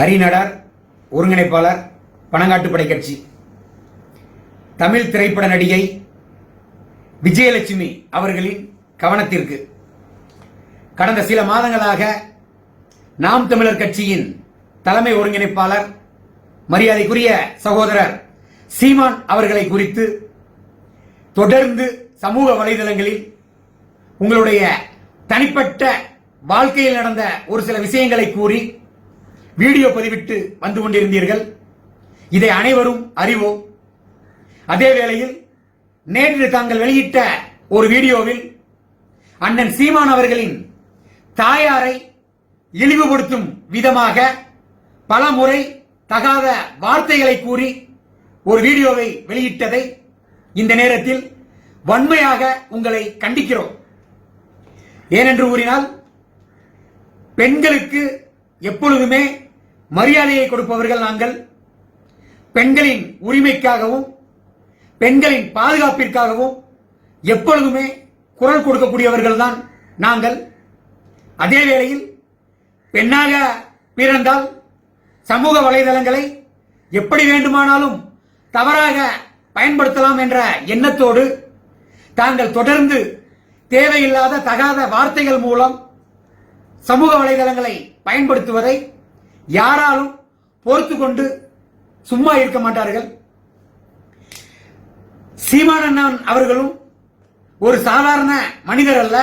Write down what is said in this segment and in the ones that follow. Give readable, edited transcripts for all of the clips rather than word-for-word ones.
அறிநடர், ஒருங்கிணைப்பாளர், பனங்காட்டுப்படை கட்சி. தமிழ் திரைப்பட நடிகை விஜயலட்சுமி அவர்களின் கவனத்திற்கு கடந்த சில மாதங்களாக நாம் தமிழர் கட்சியின் தலைமை ஒருங்கிணைப்பாளர் மரியாதைக்குரிய சகோதரர் சீமான் அவர்களை குறித்து தொடர்ந்து சமூக வலைதளங்களில் உங்களுடைய தனிப்பட்ட வாழ்க்கையில் நடந்த ஒரு சில விஷயங்களை கூறி வீடியோ பதிவிட்டு வந்து கொண்டிருந்தீர்கள். இதை அனைவரும் அறிவோம். அதே வேளையில் நேற்று தாங்கள் வெளியிட்ட ஒரு வீடியோவில் அண்ணன் சீமான் அவர்களின் தாயாரை இழிவுபடுத்தும் விதமாக பல முறை தகாத வார்த்தைகளை கூறி ஒரு வீடியோவை வெளியிட்டதை இந்த நேரத்தில் வன்மையாக உங்களை கண்டிக்கிறோம். ஏனென்று கூறினால், பெண்களுக்கு எப்பொழுதுமே மரியாதையை கொடுப்பவர்கள் நாங்கள். பெண்களின் உரிமைக்காகவும் பெண்களின் பாதுகாப்பிற்காகவும் எப்பொழுதுமே குரல் கொடுக்கக்கூடியவர்கள் தான் நாங்கள். அதே வேளையில் பெண்ணாக பிறந்தால் சமூக வலைதளங்களை எப்படி வேண்டுமானாலும் தவறாக பயன்படுத்தலாம் என்ற எண்ணத்தோடு தாங்கள் தொடர்ந்து தேவையில்லாத தகாத வார்த்தைகள் மூலம் சமூக வலைதளங்களை பயன்படுத்துவதை யாராலும் பொறுத்து கொண்டு சும்மா இருக்க மாட்டார்கள். சீமான் அண்ணன் அவர்களும் ஒரு சாதாரண மனிதர் அல்ல.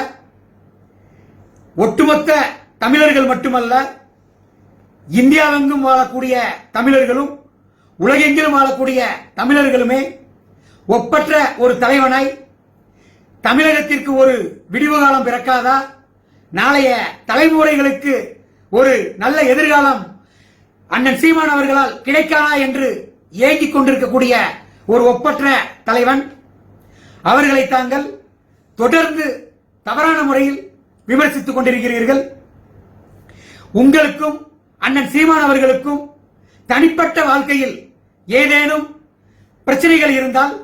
ஒட்டுமொத்த தமிழர்கள் மட்டுமல்ல, இந்தியாவெங்கும் வாழக்கூடிய தமிழர்களும் உலகெங்கிலும் வாழக்கூடிய தமிழர்களுமே ஒப்பற்ற ஒரு தலைவனாய் தமிழகத்திற்கு ஒரு விடிவு காலம் பிறக்காதா, நாளைய தலைமுறைகளுக்கு ஒரு நல்ல எதிர்காலம் அண்ணன் சீமான் அவர்களால் கிடைக்காதா என்று ஏங்கிக் கொண்டிருக்கக்கூடிய ஒரு ஒப்பற்ற தலைவன். அவர்களை தாங்கள் தொடர்ந்து தவறான முறையில் விமர்சித்துக் கொண்டிருக்கிறீர்கள். உங்களுக்கும் அண்ணன் சீமான் அவர்களுக்கும் தனிப்பட்ட வாழ்க்கையில் ஏதேனும் பிரச்சனைகள் இருந்தால்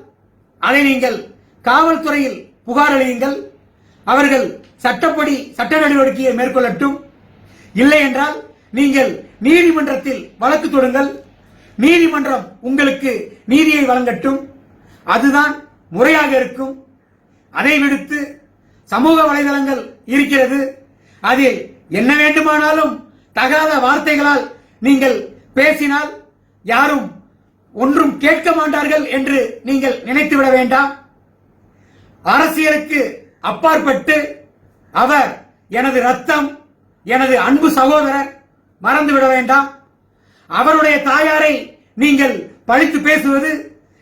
அதை நீங்கள் காவல்துறையில் புகார் அளியுங்கள். அவர்கள் சட்டப்படி சட்ட நடவடிக்கையை மேற்கொள்ளட்டும். இல்லை என்றால் நீங்கள் நீதிமன்றத்தில் வழக்கு தொடுங்கள். நீதிமன்றம் உங்களுக்கு நீதியை வழங்கட்டும். அதுதான் முறையாக இருக்கும். அதை விடுத்து சமூக வலைதளங்கள் இருக்கிறது, அதில் என்ன வேண்டுமானாலும் தகாத வார்த்தைகளால் நீங்கள் பேசினால் யாரும் ஒன்றும் கேட்க மாட்டார்கள் என்று நீங்கள் நினைத்துவிட வேண்டாம். அரசியலுக்கு அப்பாற்பட்டு அவர் எனது ரத்தம், எனது அன்பு சகோதரர், மறந்துவிட வேண்டாம். அவருடைய தாயாரை நீங்கள் பழித்து பேசுவது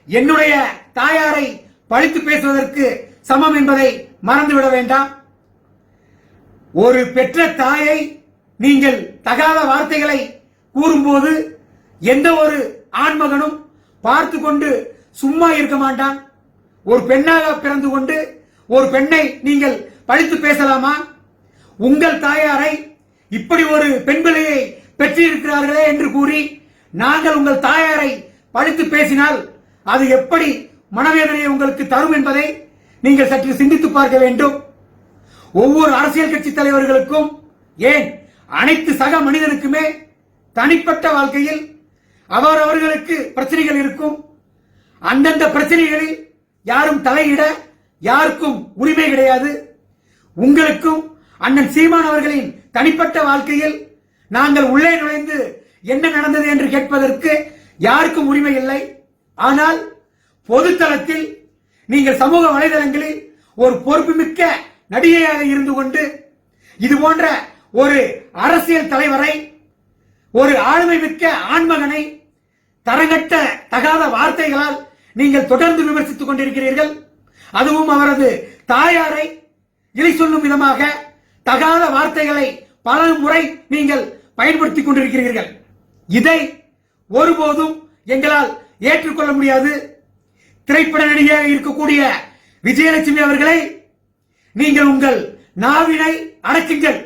என்னுடைய தாயாரை பழித்து பேசுவதற்கு சமம் என்பதை மறந்துவிட வேண்டாம். ஒரு பெற்ற தாயை நீங்கள் தகாத வார்த்தைகளை கூறும்போது எந்த ஒரு ஆண்மகனும் பார்த்து கொண்டு சும்மா இருக்க மாட்டான். ஒரு பெண்ணாக பிறந்து கொண்டு ஒரு பெண்ணை நீங்கள் பழித்து பேசலாமா? உங்கள் தாயாரை இப்படி ஒரு பெண் பிள்ளையை பெற்றிருக்கிறார்களே என்று கூறி நாங்கள் உங்கள் தாயாரை பழித்து பேசினால் அது எப்படி மனவேதனையை உங்களுக்கு தரும் என்பதை நீங்கள் சற்று சிந்தித்து பார்க்க வேண்டும். ஒவ்வொரு அரசியல் கட்சி தலைவர்களுக்கும், ஏன் அனைத்து சக மனிதனுக்குமே தனிப்பட்ட வாழ்க்கையில் அவரவர்களுக்கு பிரச்சனைகள் இருக்கும். அந்தந்த பிரச்சனைகளில் யாரும் தலையிட யாருக்கும் உரிமை கிடையாது. உங்களுக்கும் அண்ணன் சீமான் அவர்களின் தனிப்பட்ட வாழ்க்கையில் நாங்கள் உள்ளே நுழைந்து என்ன நடந்தது என்று கேட்பதற்கு யாருக்கும் உரிமை இல்லை. ஆனால் பொதுத்தளத்தில் நீங்கள் சமூக வலைதளங்களில் ஒரு பொறுப்புமிக்க நடிகையாக இருந்து கொண்டு இது போன்ற ஒரு அரசியல் தலைவரை, ஒரு ஆளுமை மிக்க ஆண்மகனை தரங்கட்ட தகாத வார்த்தைகளால் நீங்கள் தொடர்ந்து விமர்சித்துக் கொண்டிருக்கிறீர்கள். அதுவும் அவரது தாயாரை இழி சொல்லும் விதமாக தகாத வார்த்தைகளை பல முறை நீங்கள் பயன்படுத்திக் கொண்டிருக்கிறீர்கள். இதை ஒருபோதும் எங்களால் ஏற்றுக்கொள்ள முடியாது. திரைப்பட நடிகையாக இருக்கக்கூடிய விஜயலட்சுமி அவர்களை நீங்கள் உங்கள் நாவினை அடக்குங்கள்.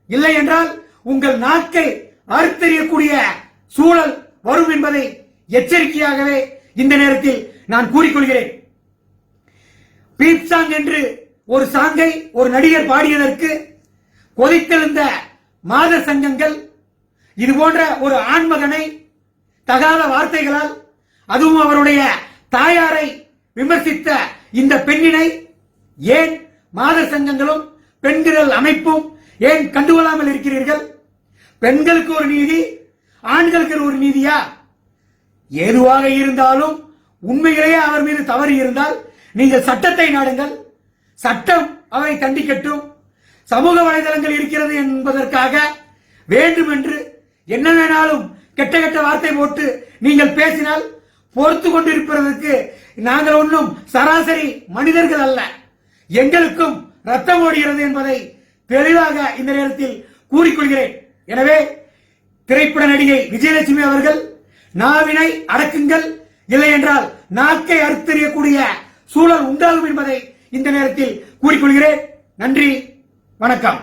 இல்லை என்றால் உங்கள் நாக்கை அறுத்தெறியக்கூடிய சூழல் வரும் என்பதை எச்சரிக்கையாகவே இந்த நேரத்தில் நான் கூறிக்கொள்கிறேன். பீப் சாங் என்று ஒரு சாங்கை ஒரு நடிகர் பாடியதற்கு கொதித்தெழுந்த மாத சங்கங்கள் இது போன்ற ஒரு ஆண்மகனை தகாத வார்த்தைகளால், அதுவும் அவருடைய தாயாரை விமர்சித்த இந்த பெண்ணினை ஏன் மாதர் சங்கங்களும் பெண்கள் அமைப்பும் ஏன் கண்டுகொள்ளாமல் இருக்கிறீர்கள்? பெண்களுக்கு ஒரு நீதி, ஆண்களுக்கு ஒரு நீதியா? எதுவாக இருந்தாலும் உண்மையிலேயே அவர் மீது தவறு இருந்தால் நீங்கள் சட்டத்தை நாடுங்கள், சட்டம் அவரை தண்டிக்கட்டும். சமூக வலைதளங்கள் இருக்கிறது என்பதற்காக வேண்டுமென்று என்ன வேணாலும் கெட்ட கெட்ட வார்த்தை போட்டு நீங்கள் பேசினால் பொறுத்து கொண்டிருப்பதற்கு நாங்கள் ஒன்றும் சராசரி மனிதர்கள் அல்ல. எங்களுக்கும் ரத்தம் ஓடுகிறது என்பதை தெளிவாக இந்த நேரத்தில் கூறிக்கொள்கிறேன். எனவே திரைப்பட நடிகை விஜயலட்சுமி அவர்கள் நாவினை அடக்குங்கள், இல்லை என்றால் நாக்கை அறுத்தெறியக்கூடிய சூழல் உண்டாகும் என்பதை இந்த நேரத்தில் கூறிக்கொள்கிறேன். நன்றி, வணக்கம்.